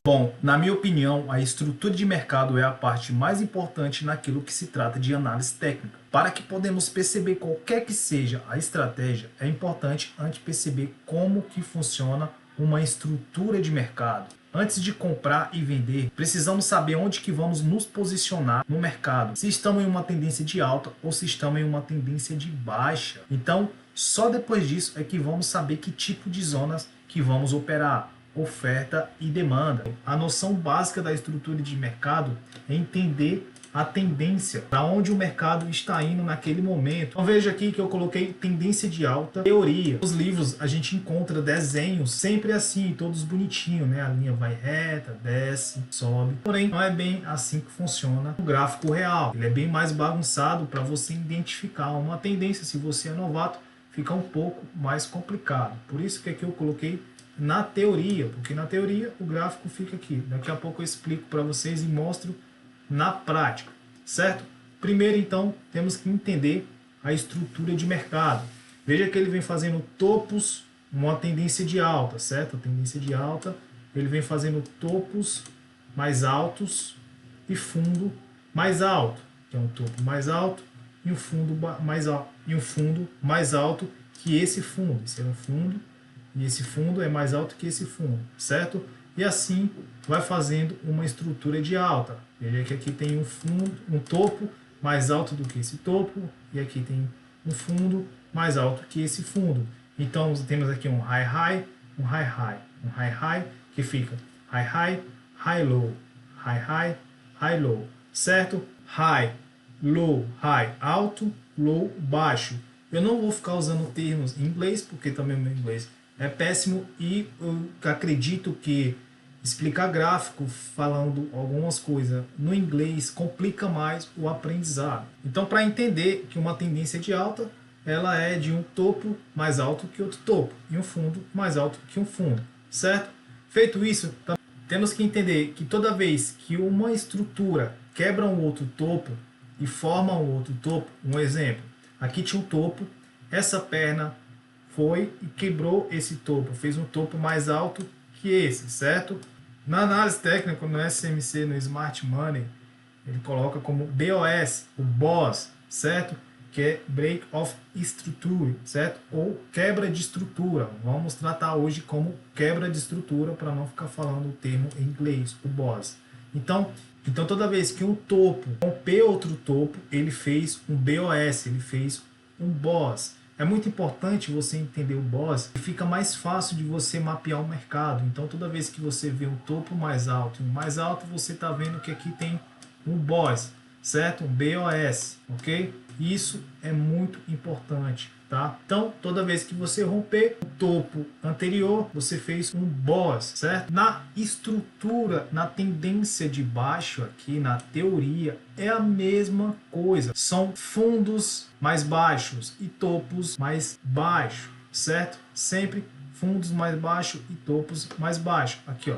Bom, na minha opinião, a estrutura de mercado é a parte mais importante naquilo que se trata de análise técnica. Para que podemos perceber qualquer que seja a estratégia, é importante antes perceber como que funciona uma estrutura de mercado. Antes de comprar e vender, precisamos saber onde que vamos nos posicionar no mercado. Se estamos em uma tendência de alta ou se estamos em uma tendência de baixa. Então, só depois disso é que vamos saber que tipo de zonas que vamos operar. Oferta e demanda. A noção básica da estrutura de mercado é entender a tendência, para onde o mercado está indo naquele momento. Então veja aqui que eu coloquei tendência de alta, teoria. Nos livros a gente encontra desenhos sempre assim, todos bonitinhos, né? A linha vai reta, desce, sobe. Porém, não é bem assim que funciona o gráfico real. Ele é bem mais bagunçado para você identificar uma tendência. Se você é novato, fica um pouco mais complicado. Por isso que aqui eu coloquei na teoria, porque na teoria o gráfico fica aqui. Daqui a pouco eu explico para vocês e mostro na prática, certo? Primeiro, então, temos que entender a estrutura de mercado. Veja que ele vem fazendo topos, uma tendência de alta, certo? A tendência de alta, ele vem fazendo topos mais altos e fundo mais alto. Então, um topo mais alto e um fundo mais alto, e um fundo mais alto que esse fundo. Esse é um fundo. E esse fundo é mais alto que esse fundo, certo? E assim vai fazendo uma estrutura de alta. Veja que aqui tem um fundo, um topo mais alto do que esse topo, e aqui tem um fundo mais alto que esse fundo. Então temos aqui um high high, um high high, um high high que fica high high, high low, high high, high low, certo? High, low, high, alto, low, baixo. Eu não vou ficar usando termos em inglês, porque também o meu inglês é péssimo e eu acredito que explicar gráfico falando algumas coisas no inglês complica mais o aprendizado. Então, para entender que uma tendência de alta, ela é de um topo mais alto que outro topo e um fundo mais alto que um fundo, certo? Feito isso, temos que entender que toda vez que uma estrutura quebra um outro topo e forma um outro topo, um exemplo, aqui tinha um topo, essa perna foi e quebrou esse topo, fez um topo mais alto que esse, certo? Na análise técnica, no SMC, no Smart Money, ele coloca como BOS, o BOS, certo? Que é Break of Structure, certo? Ou quebra de estrutura. Vamos tratar hoje como quebra de estrutura para não ficar falando o termo em inglês, o BOS. Então toda vez que um topo rompeu outro topo, ele fez um BOS, ele fez um BOS. É muito importante você entender o BOS e fica mais fácil de você mapear o mercado. Então, toda vez que você vê um topo mais alto e um mais alto, você está vendo que aqui tem um BOS, certo? Um BOS, ok? Isso é muito importante, tá? Então, toda vez que você romper o topo anterior, você fez um BOS, certo? Na estrutura, na tendência de baixo aqui, na teoria, é a mesma coisa. São fundos mais baixos e topos mais baixos, certo? Sempre fundos mais baixos e topos mais baixos. Aqui, ó,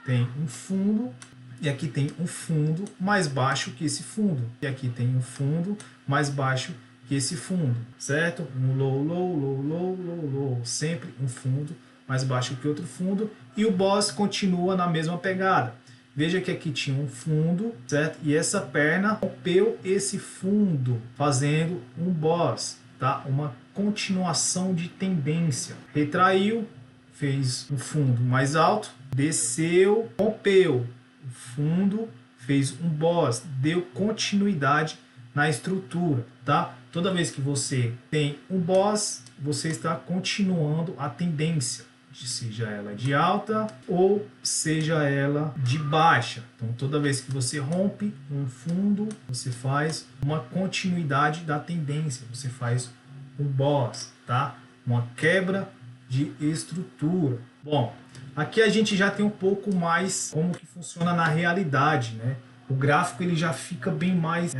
tem um fundo e aqui tem um fundo mais baixo que esse fundo. E aqui tem um fundo mais baixo que esse fundo, certo? Um low, low, low, low, low, low. Sempre um fundo mais baixo que outro fundo. E o BOS continua na mesma pegada. Veja que aqui tinha um fundo, certo? E essa perna rompeu esse fundo, fazendo um BOS, tá? Uma continuação de tendência. Retraiu, fez um fundo mais alto, desceu, rompeu o fundo, fez um BOS, deu continuidade na estrutura, tá? Toda vez que você tem um BOS, você está continuando a tendência, seja ela de alta ou seja ela de baixa. Então, toda vez que você rompe um fundo, você faz uma continuidade da tendência, você faz um BOS, tá? Uma quebra de estrutura. Bom, aqui a gente já tem um pouco mais como que funciona na realidade, né? O gráfico ele já fica bem mais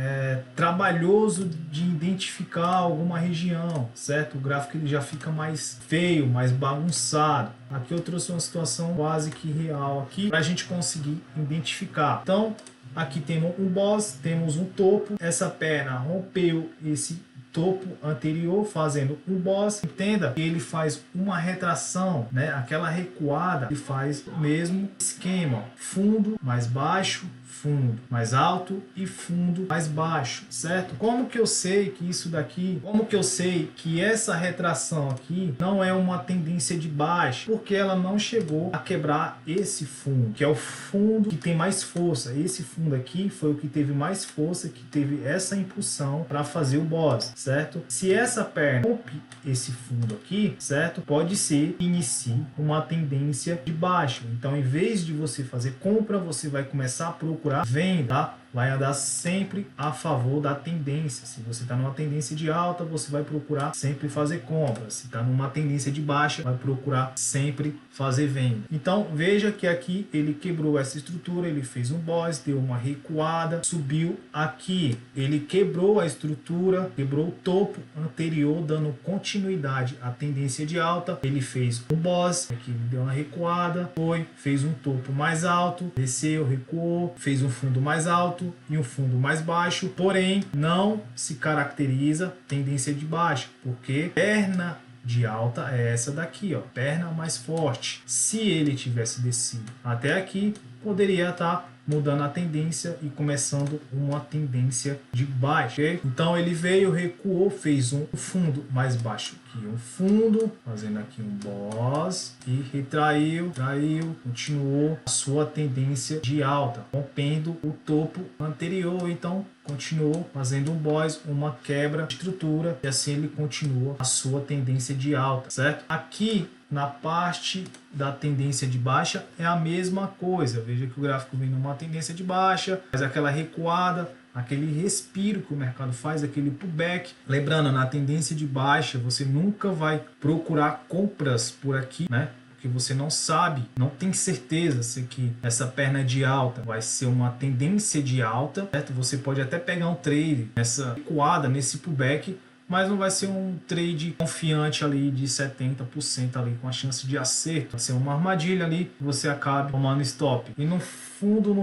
trabalhoso de identificar alguma região, certo? O gráfico ele já fica mais feio, mais bagunçado. Aqui eu trouxe uma situação quase que real aqui para a gente conseguir identificar. Então, aqui temos um BOS, temos um topo, essa perna rompeu esse topo anterior, fazendo um boss. Entenda que ele faz uma retração, né? Aquela recuada, ele faz o mesmo esquema, ó. Fundo mais baixo, fundo mais alto e fundo mais baixo, certo? Como que eu sei que isso daqui, como que eu sei que essa retração aqui não é uma tendência de baixa? Porque ela não chegou a quebrar esse fundo, que é o fundo que tem mais força. Esse fundo aqui foi o que teve mais força, que teve essa impulsão para fazer o boss, certo? Se essa perna rompe esse fundo aqui, certo? Pode ser que inicie uma tendência de baixa. Então, em vez de você fazer compra, você vai começar a procurar venda, tá? Vai andar sempre a favor da tendência. Se você está numa tendência de alta, você vai procurar sempre fazer compra. Se está numa tendência de baixa, vai procurar sempre fazer venda. Então veja que aqui ele quebrou essa estrutura, ele fez um boss, deu uma recuada, subiu aqui. Ele quebrou a estrutura, quebrou o topo anterior, dando continuidade à tendência de alta. Ele fez um boss, aqui ele deu uma recuada, fez um topo mais alto, desceu, recuou, fez um fundo mais alto e um fundo mais baixo, porém não se caracteriza tendência de baixa, porque perna de alta é essa daqui, ó, perna mais forte. Se ele tivesse descido até aqui, poderia estar mudando a tendência e começando uma tendência de baixa, ok? Então ele veio, recuou, fez um fundo mais baixo aqui, um fundo, fazendo aqui um boss e retraiu, traiu, continuou a sua tendência de alta, rompendo o topo anterior. Então continuou fazendo um boss, uma quebra de estrutura, e assim ele continua a sua tendência de alta, certo? Aqui na parte da tendência de baixa é a mesma coisa. Veja que o gráfico vem numa tendência de baixa, faz aquela recuada, aquele respiro que o mercado faz, aquele pullback. Lembrando, na tendência de baixa você nunca vai procurar compras por aqui, né? Porque você não sabe, não tem certeza se que essa perna de alta vai ser uma tendência de alta, certo? Você pode até pegar um trade nessa recuada, nesse pullback, mas não vai ser um trade confiante ali de 70% ali, com a chance de acerto. Vai ser uma armadilha ali que você acabe tomando stop. E no fundo,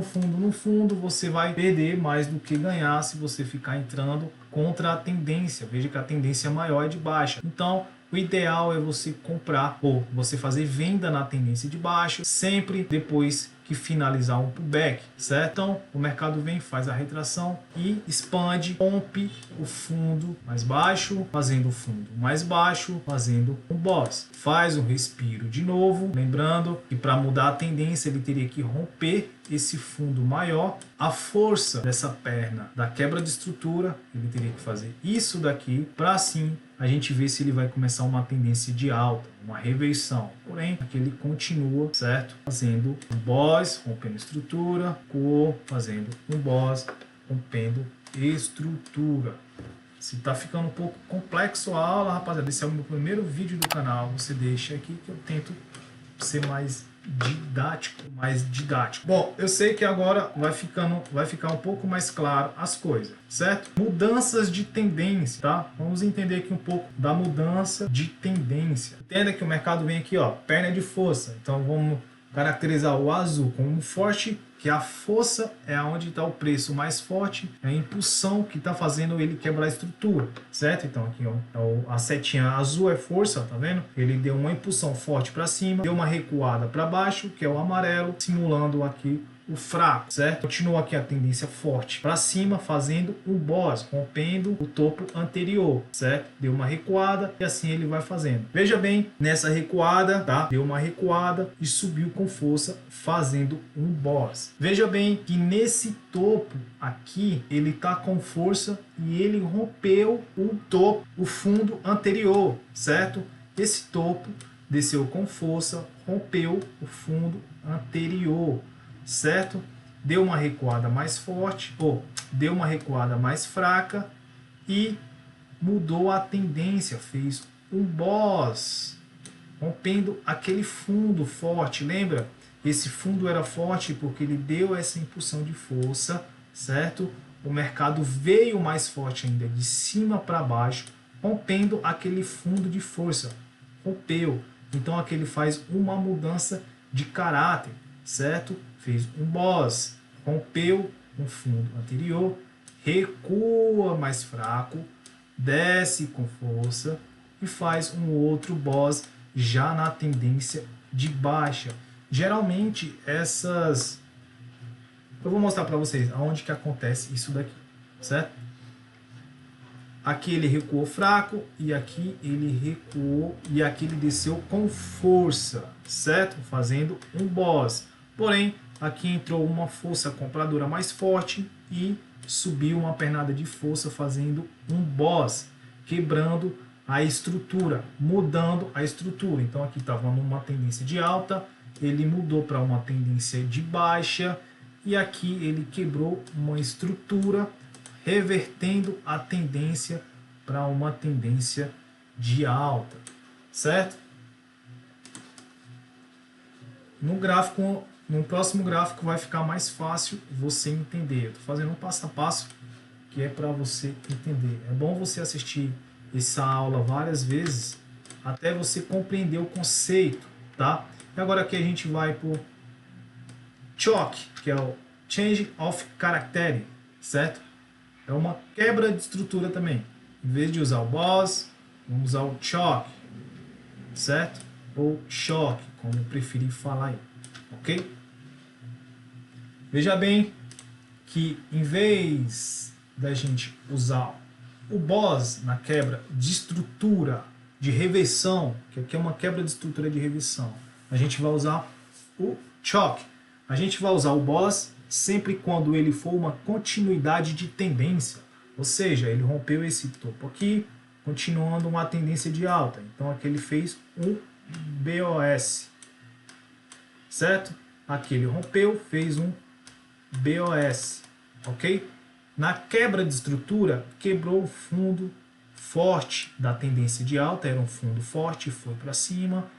você vai perder mais do que ganhar se você ficar entrando contra a tendência. Veja que a tendência maior é de baixa. Então, o ideal é você comprar ou você fazer venda na tendência de baixa sempre depois que finalizar um pullback, certo? Então o mercado vem, faz a retração e expande, rompe o fundo mais baixo, fazendo o fundo mais baixo, fazendo um boss. Faz um respiro de novo, lembrando que para mudar a tendência ele teria que romper esse fundo maior. A força dessa perna da quebra de estrutura, ele teria que fazer isso daqui para assim a gente ver se ele vai começar uma tendência de alta, uma reversão. Porém, aqui ele continua, certo? Fazendo um boss, rompendo estrutura, fazendo um boss, rompendo estrutura. Se tá ficando um pouco complexo a aula, rapaziada, esse é o meu primeiro vídeo do canal. Você deixa aqui que eu tento ser mais didático. Bom, eu sei que agora vai ficar um pouco mais claro as coisas, certo? Mudanças de tendência, tá? Vamos entender aqui um pouco da mudança de tendência. Entenda que o mercado vem aqui, ó, perna de força. Então vamos caracterizar o azul como forte, que a força é onde está o preço mais forte, é a impulsão que está fazendo ele quebrar a estrutura, certo? Então aqui ó, a setinha azul é força, tá vendo? Ele deu uma impulsão forte para cima, deu uma recuada para baixo, que é o amarelo, simulando aqui o fraco, certo? Continua aqui a tendência forte para cima, fazendo um boss, rompendo o topo anterior, certo? Deu uma recuada e assim ele vai fazendo. Veja bem, nessa recuada, tá? Deu uma recuada e subiu com força, fazendo um boss. Veja bem que nesse topo aqui, ele tá com força e ele rompeu o topo, o fundo anterior, certo? Esse topo desceu com força, rompeu o fundo anterior, certo? Deu uma recuada mais forte, ou deu uma recuada mais fraca e mudou a tendência, fez um boss, rompendo aquele fundo forte. Lembra? Esse fundo era forte porque ele deu essa impulsão de força, certo? O mercado veio mais forte ainda, de cima para baixo, rompendo aquele fundo de força. Rompeu. Então aqui ele faz uma mudança de caráter, certo? Fez um boss, rompeu um fundo anterior, recua mais fraco, desce com força e faz um outro boss já na tendência de baixa. Geralmente essas... Eu vou mostrar para vocês aonde que acontece isso daqui, certo? Aqui ele recuou fraco e aqui ele recuou e aqui ele desceu com força, certo? Fazendo um boss. Porém, aqui entrou uma força compradora mais forte e subiu uma pernada de força fazendo um boss, quebrando a estrutura, mudando a estrutura. Então aqui estava numa tendência de alta, ele mudou para uma tendência de baixa e aqui ele quebrou uma estrutura, revertendo a tendência para uma tendência de alta, certo? No próximo gráfico vai ficar mais fácil você entender. Eu estou fazendo um passo a passo que é para você entender. É bom você assistir essa aula várias vezes até você compreender o conceito, tá? E agora aqui a gente vai para o choke, que é o change of character, certo? É uma quebra de estrutura também. Em vez de usar o boss, vamos usar o choke, certo? Ou choque, como preferir falar aí, ok? Veja bem que em vez da gente usar o boss na quebra de estrutura de reversão, que aqui é uma quebra de estrutura de reversão, a gente vai usar o choke. A gente vai usar o boss sempre quando ele for uma continuidade de tendência, ou seja, ele rompeu esse topo aqui, continuando uma tendência de alta. Então aqui ele fez um BOS, certo? Aqui ele rompeu, fez um BOS, ok? Na quebra de estrutura, quebrou o fundo forte da tendência de alta, era um fundo forte, foi para cima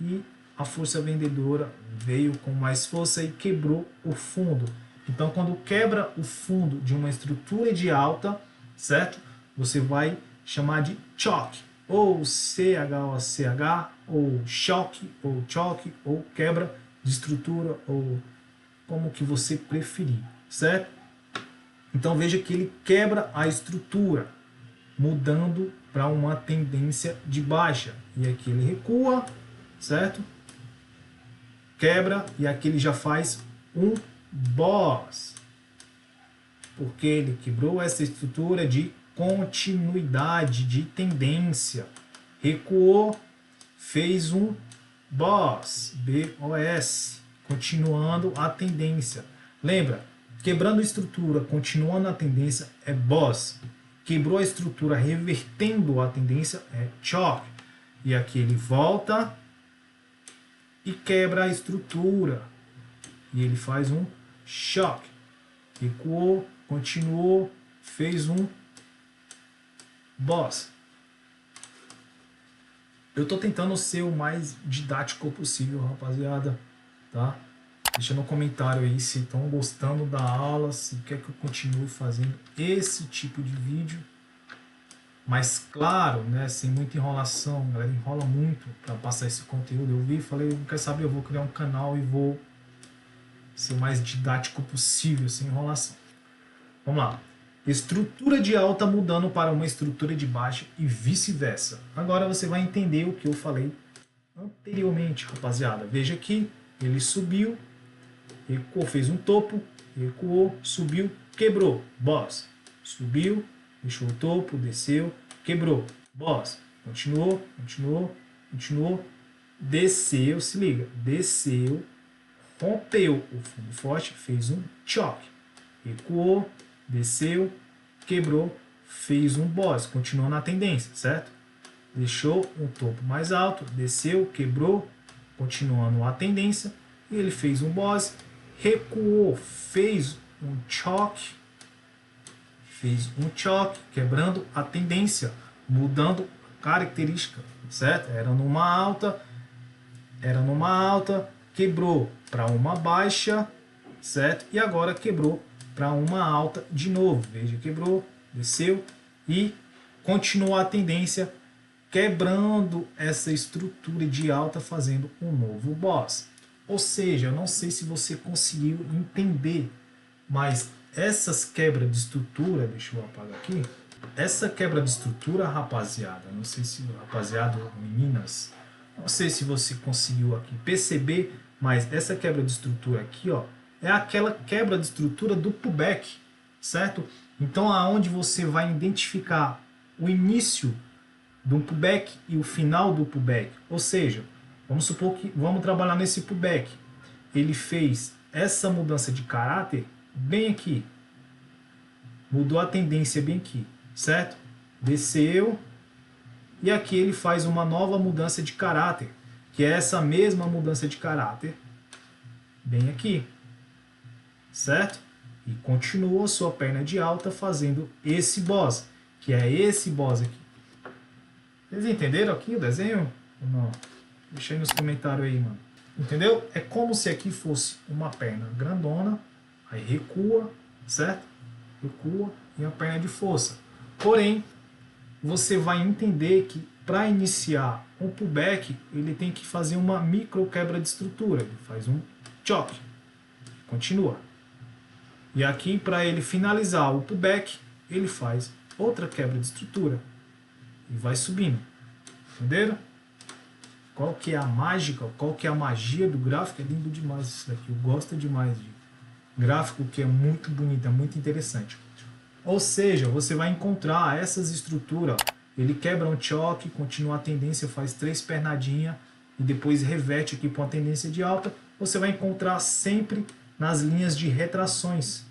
e a força vendedora veio com mais força e quebrou o fundo. Então, quando quebra o fundo de uma estrutura de alta, certo? Você vai chamar de choque, ou CHOCH, ou choque, ou quebra de estrutura, ou como que você preferir, certo? Então veja que ele quebra a estrutura, mudando para uma tendência de baixa. E aqui ele recua, certo? Quebra e aqui ele já faz um boss, porque ele quebrou essa estrutura de continuidade, de tendência. Recuou, fez um boss, BOS, continuando a tendência. Lembra, quebrando a estrutura, continuando a tendência é boss. Quebrou a estrutura, revertendo a tendência é choke. E aqui ele volta e quebra a estrutura. E ele faz um choque. Recuou, continuou, fez um boss. Eu estou tentando ser o mais didático possível, rapaziada, tá? Deixa no comentário aí se estão gostando da aula, se quer que eu continue fazendo esse tipo de vídeo. Mas claro, né, sem muita enrolação, a galera enrola muito para passar esse conteúdo. Eu vi e falei, não quer saber, eu vou criar um canal e vou ser o mais didático possível, sem enrolação. Vamos lá. Estrutura de alta mudando para uma estrutura de baixa e vice-versa. Agora você vai entender o que eu falei anteriormente, rapaziada. Veja aqui, ele subiu, recuou, fez um topo, recuou, subiu, quebrou, boss. Subiu, deixou o topo, desceu, quebrou, boss. Continuou, continuou, continuou, desceu, se liga, desceu, rompeu o fundo forte, fez um choque, recuou, desceu, quebrou, fez um boss, continuou na tendência, certo? Deixou um topo mais alto, desceu, quebrou, continuando a tendência, e ele fez um boss, recuou, fez um choque, quebrando a tendência, mudando a característica, certo? Era numa alta, quebrou para uma baixa, certo? E agora quebrou para uma alta de novo. Veja, quebrou, desceu e continuou a tendência, quebrando essa estrutura de alta, fazendo um novo boss. Ou seja, eu não sei se você conseguiu entender, mas essas quebras de estrutura, deixa eu apagar aqui, Essa quebra de estrutura, rapaziada, não sei se, rapaziada, meninas, não sei se você conseguiu aqui perceber, mas essa quebra de estrutura aqui, ó, é aquela quebra de estrutura do pullback, certo? Então, aonde você vai identificar o início do pullback e o final do pullback. Ou seja, vamos supor que vamos trabalhar nesse pullback. Ele fez essa mudança de caráter bem aqui. Mudou a tendência bem aqui, certo? Desceu e aqui ele faz uma nova mudança de caráter, que é essa mesma mudança de caráter bem aqui, certo? E continua a sua perna de alta fazendo esse boss, que é esse boss aqui. Vocês entenderam aqui o desenho? Ou não? Deixa aí nos comentários aí, mano. Entendeu? É como se aqui fosse uma perna grandona, aí recua, certo? Recua e a perna de força. Porém, você vai entender que para iniciar um pullback, ele tem que fazer uma micro quebra de estrutura. Ele faz um choque. Continua. E aqui, para ele finalizar o pullback, ele faz outra quebra de estrutura. E vai subindo. Entenderam? Qual que é a mágica, qual que é a magia do gráfico? É lindo demais isso daqui. Eu gosto demais de gráfico, que é muito bonito, é muito interessante. Ou seja, você vai encontrar essas estruturas. Ele quebra um choque, continua a tendência, faz 3 pernadinhas e depois reverte aqui para uma tendência de alta. Você vai encontrar sempre nas linhas de retrações.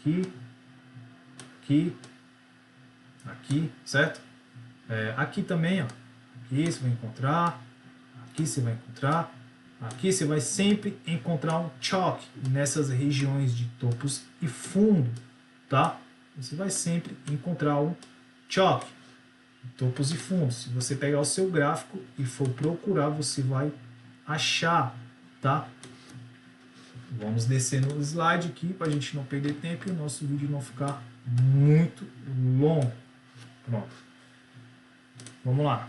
Aqui, certo? Aqui também, ó. Aqui você vai encontrar, aqui você vai encontrar, aqui você vai sempre encontrar um choque nessas regiões de topos e fundo, tá? Você vai sempre encontrar um choque, topos e fundos. Se você pegar o seu gráfico e for procurar, você vai achar, tá? Vamos descer no slide aqui para a gente não perder tempo e o nosso vídeo não ficar muito longo. Pronto. Vamos lá.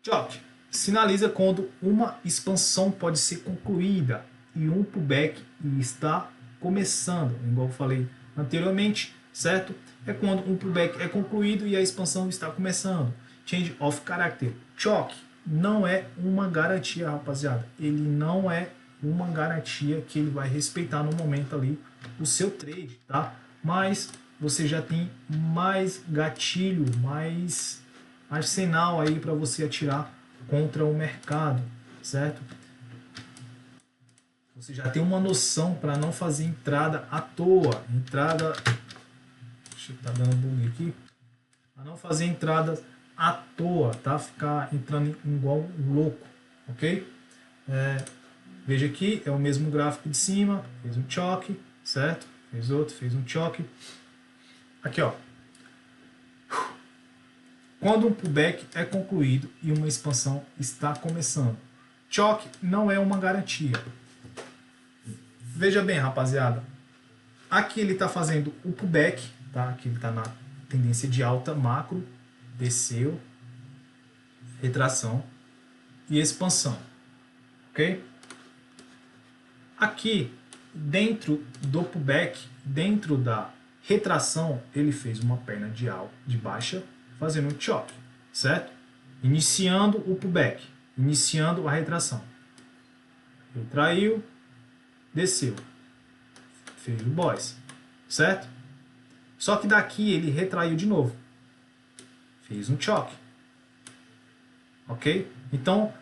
Choque. Sinaliza quando uma expansão pode ser concluída e um pullback está começando. Igual eu falei anteriormente, certo? É quando um pullback é concluído e a expansão está começando. Change of character. Choque não é uma garantia, rapaziada. Ele não é uma garantia que ele vai respeitar no momento ali o seu trade, tá? Mas você já tem mais gatilho, mais arsenal aí para você atirar contra o mercado, certo? Você já tem uma noção para não fazer entrada à toa, entrada, deixa eu tá dando bug aqui, para não fazer entradas à toa, tá? Ficar entrando igual um louco, ok? Veja aqui, é o mesmo gráfico de cima, fez um choque, certo? Fez outro, fez um choque. Aqui, ó. Quando um pullback é concluído e uma expansão está começando. Choque não é uma garantia. Veja bem, rapaziada. Aqui ele está fazendo o pullback, tá? Aqui ele está na tendência de alta macro, desceu, retração e expansão, ok? Aqui, dentro do pullback, dentro da retração, ele fez uma perna de baixa, fazendo um choque, certo? Iniciando o pullback, iniciando a retração. Retraiu, desceu, fez o boss, certo? Só que daqui ele retraiu de novo, fez um choque, ok? Então,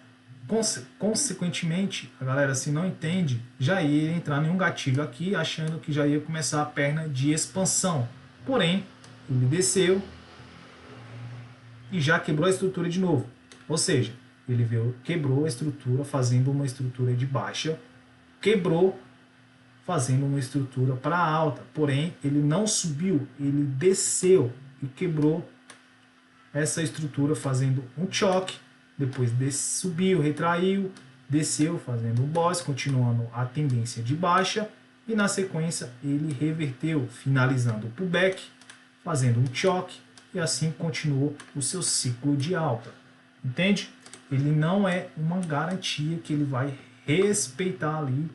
consequentemente, a galera, se não entende, já ia entrar em um gatilho aqui, achando que já ia começar a perna de expansão. Porém, ele desceu e já quebrou a estrutura de novo. Ou seja, ele veio, quebrou a estrutura fazendo uma estrutura de baixa, quebrou fazendo uma estrutura para alta. Porém, ele não subiu, ele desceu e quebrou essa estrutura fazendo um choque. Depois subiu, retraiu, desceu fazendo o boss, continuando a tendência de baixa. E na sequência ele reverteu, finalizando o pullback, fazendo um choque. E assim continuou o seu ciclo de alta. Entende? Ele não é uma garantia que ele vai respeitar ali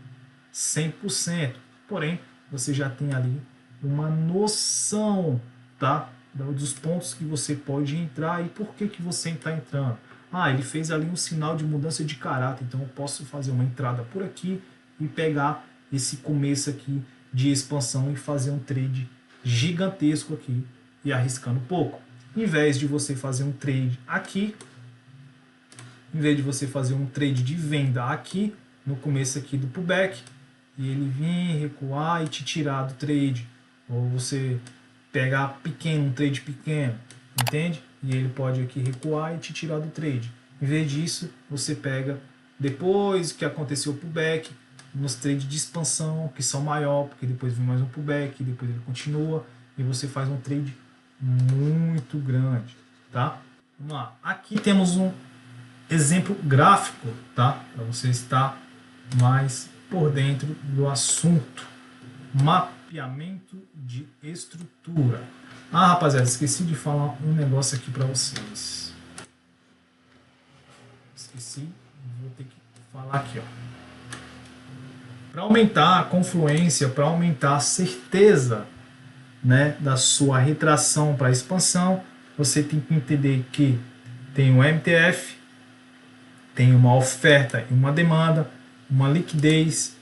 100%. Porém, você já tem ali uma noção, tá? Dos pontos que você pode entrar e por que você está entrando. Ah, ele fez ali um sinal de mudança de caráter, então eu posso fazer uma entrada por aqui e pegar esse começo aqui de expansão e fazer um trade gigantesco aqui e arriscando pouco. Em vez de você fazer um trade aqui, em vez de você fazer um trade de venda aqui, no começo aqui do pullback, e ele vir recuar e te tirar do trade, ou você pegar pequeno, um trade pequeno, entende? E ele pode aqui recuar e te tirar do trade. Em vez disso, você pega, depois que aconteceu o pullback, nos trades de expansão, que são maior, porque depois vem mais um pullback, depois ele continua, e você faz um trade muito grande, tá? Vamos lá. Aqui temos um exemplo gráfico, tá? Para você estar mais por dentro do assunto. Mapeamento de estrutura. Ah, rapaziada, esqueci de falar um negócio aqui para vocês. Esqueci, vou ter que falar aqui, ó. Para aumentar a confluência, para aumentar a certeza, né, da sua retração para a expansão, você tem que entender que tem um MTF, tem uma oferta e uma demanda, uma liquidez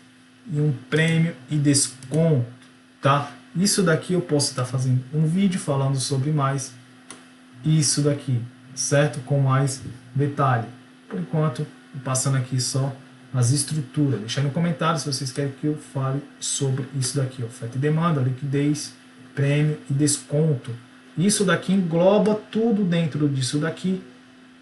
e um prêmio e desconto, tá? Isso daqui eu posso estar fazendo um vídeo falando sobre mais isso daqui, certo? Com mais detalhe. Por enquanto, passando aqui só as estruturas. Deixa aí no comentário se vocês querem que eu fale sobre isso daqui, oferta e demanda, liquidez, prêmio e desconto. Isso daqui engloba tudo dentro disso daqui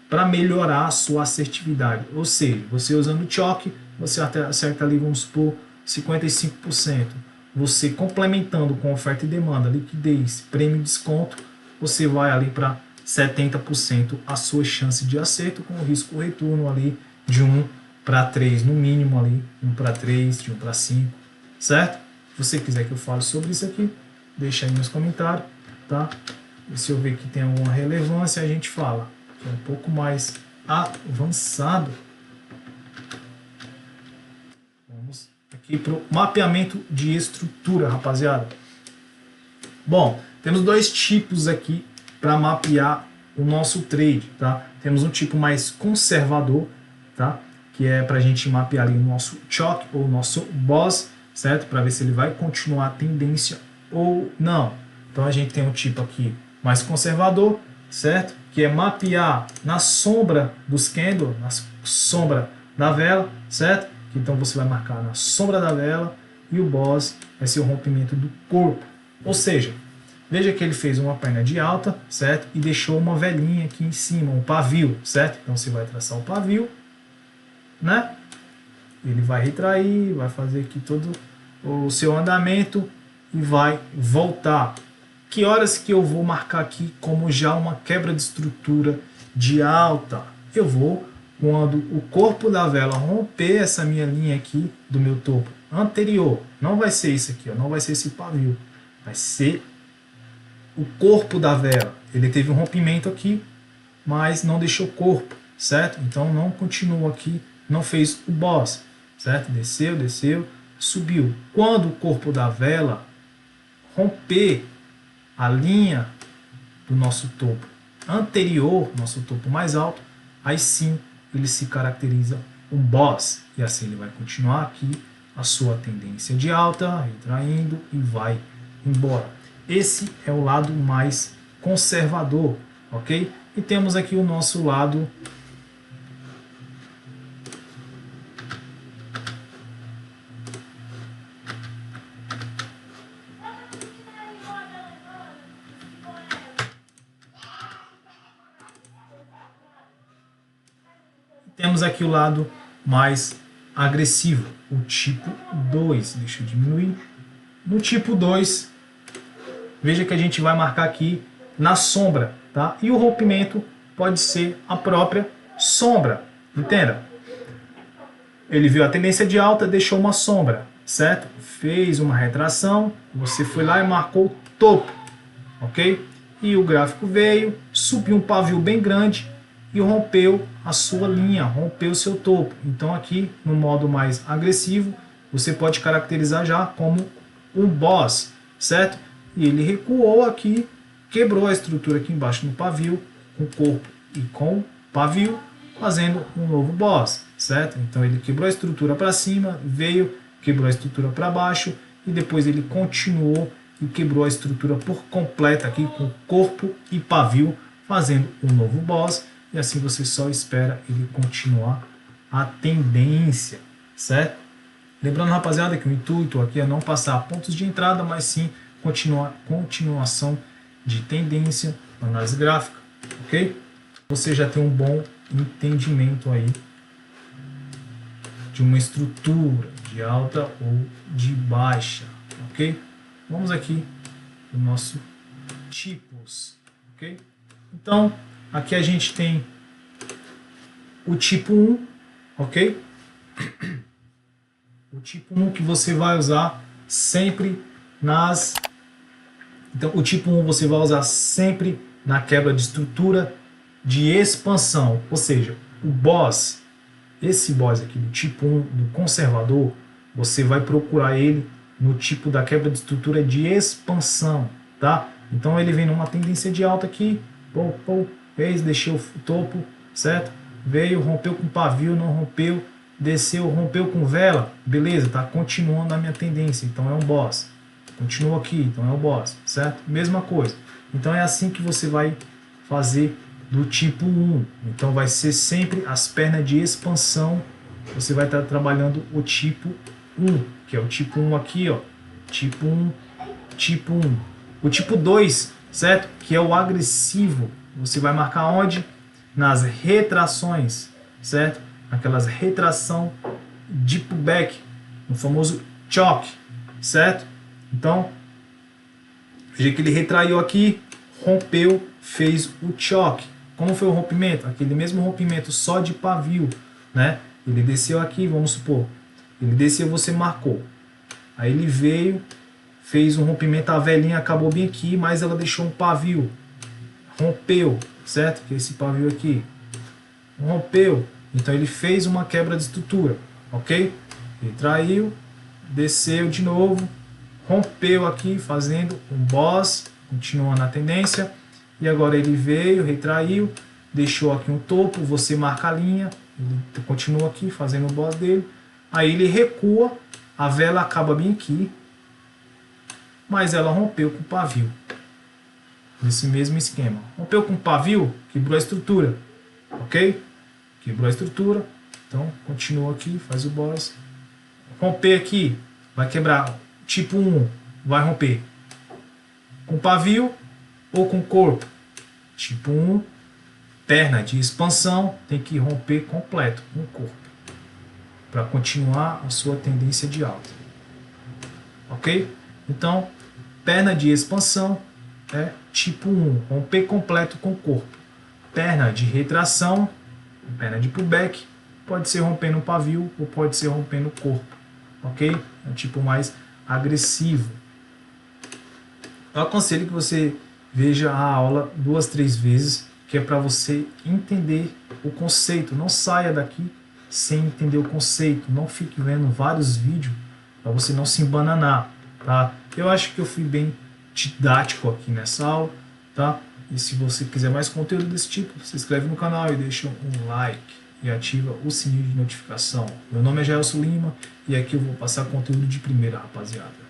para melhorar a sua assertividade. Ou seja, você usando o choque, você acerta ali, vamos supor, 55%. Você complementando com oferta e demanda, liquidez, prêmio e desconto, você vai ali para 70% a sua chance de acerto, com o risco retorno ali de 1 para 3, no mínimo ali, 1 para 3, de 1 para 5, certo? Se você quiser que eu fale sobre isso aqui, deixa aí nos comentários, tá? E se eu ver que tem alguma relevância, a gente fala. Que é um pouco mais avançado. Vamos aqui para o mapeamento de estrutura, rapaziada. Bom, temos dois tipos aqui para mapear o nosso trade, tá? Temos um tipo mais conservador, tá? Que é para a gente mapear ali o nosso choque ou o nosso boss, certo? Para ver se ele vai continuar a tendência ou não. Então a gente tem um tipo aqui mais conservador, certo? Que é mapear na sombra dos candles, na sombra da vela, certo? Então você vai marcar na sombra da vela e o boss vai ser o rompimento do corpo. Ou seja, veja que ele fez uma perna de alta, certo? E deixou uma velinha aqui em cima, um pavio, certo? Então você vai traçar o pavio, né? Ele vai retrair, vai fazer aqui todo o seu andamento e vai voltar. Que horas que eu vou marcar aqui como já uma quebra de estrutura de alta? Eu vou quando o corpo da vela romper essa minha linha aqui do meu topo anterior. Não vai ser isso aqui, ó, não vai ser esse pavio. Vai ser o corpo da vela. Ele teve um rompimento aqui, mas não deixou corpo, certo? Então não continua aqui, não fez o boss, certo? Desceu, desceu, subiu. Quando o corpo da vela romper a linha do nosso topo anterior, nosso topo mais alto, aí sim ele se caracteriza um boss. E assim ele vai continuar aqui a sua tendência de alta, retraindo e vai embora. Esse é o lado mais conservador, ok? E temos aqui o nosso lado temos aqui o lado mais agressivo, o tipo 2. Deixa eu diminuir. No tipo 2, veja que a gente vai marcar aqui na sombra, tá? E o rompimento pode ser a própria sombra, entenda? Ele viu a tendência de alta, deixou uma sombra, certo? Fez uma retração, você foi lá e marcou o topo, ok? E o gráfico veio, subiu um pavio bem grande e rompeu a sua linha, rompeu o seu topo. Então aqui no modo mais agressivo, você pode caracterizar já como um boss, certo? e ele recuou aqui, quebrou a estrutura aqui embaixo no pavio, com corpo e com pavio, fazendo um novo boss, certo? Então ele quebrou a estrutura para cima, veio, quebrou a estrutura para baixo e depois ele continuou e quebrou a estrutura por completa aqui com corpo e pavio, fazendo um novo boss, e assim você só espera ele continuar a tendência, certo? Lembrando, rapaziada, que o intuito aqui é não passar pontos de entrada, mas sim continuação de tendência na análise gráfica, ok? Você já tem um bom entendimento aí de uma estrutura de alta ou de baixa, ok? Vamos aqui no nosso tipos, ok? Então, aqui a gente tem o tipo 1, ok? O tipo 1 que você vai usar sempre nas... Então, o tipo 1 você vai usar sempre na quebra de estrutura de expansão, ou seja, o boss, esse boss aqui do tipo 1 do conservador, você vai procurar ele no tipo da quebra de estrutura de expansão, tá? Então ele vem numa tendência de alta aqui, fez, deixou o topo, certo? Veio, rompeu com pavio, não rompeu, desceu, rompeu com vela, beleza, tá continuando a minha tendência, então é um boss. Continua aqui, então é um boss, certo? Mesma coisa. Então é assim que você vai fazer do tipo 1. Então vai ser sempre as pernas de expansão, você vai estar trabalhando o tipo 1, que é o tipo 1 aqui, ó. Tipo 1, tipo 1. O tipo 2, certo? Que é o agressivo. Você vai marcar onde? Nas retrações, certo? Aquelas retração de pullback, no famoso choke, certo? Então, veja que ele retraiu aqui, rompeu, fez o choke. Como foi o rompimento? Aquele mesmo rompimento só de pavio, né? Ele desceu aqui, vamos supor. Ele desceu, você marcou. Aí ele veio, fez um rompimento, a velhinha acabou bem aqui, mas ela deixou um pavio. Rompeu, certo? Que é esse pavio aqui. Rompeu. Então ele fez uma quebra de estrutura, ok? Ele traiu, desceu de novo, rompeu aqui, fazendo um boss, continuando a tendência. E agora ele veio, retraiu, deixou aqui um topo, você marca a linha, ele continua aqui, fazendo o boss dele. Aí ele recua, a vela acaba bem aqui, mas ela rompeu com o pavio. Nesse mesmo esquema. Rompeu com o pavio, quebrou a estrutura, ok? Quebrou a estrutura, então continua aqui, faz o boss. Romper aqui, vai quebrar. Tipo 1, vai romper com pavio ou com corpo. Tipo 1, perna de expansão, tem que romper completo com o corpo para continuar a sua tendência de alta. Ok? Então, perna de expansão é tipo 1, romper completo com o corpo. Perna de retração, perna de pullback, pode ser rompendo o pavio ou pode ser rompendo o corpo. Ok? É um tipo mais agressivo. Eu aconselho que você veja a aula 2, 3 vezes, que é para você entender o conceito. Não saia daqui sem entender o conceito. Não fique vendo vários vídeos para você não se embananar, tá? Eu acho que eu fui bem didático aqui nessa aula, tá? E se você quiser mais conteúdo desse tipo, se inscreve no canal e deixa um like e ativa o sininho de notificação. Meu nome é Gelson Lima e aqui eu vou passar conteúdo de primeira, rapaziada.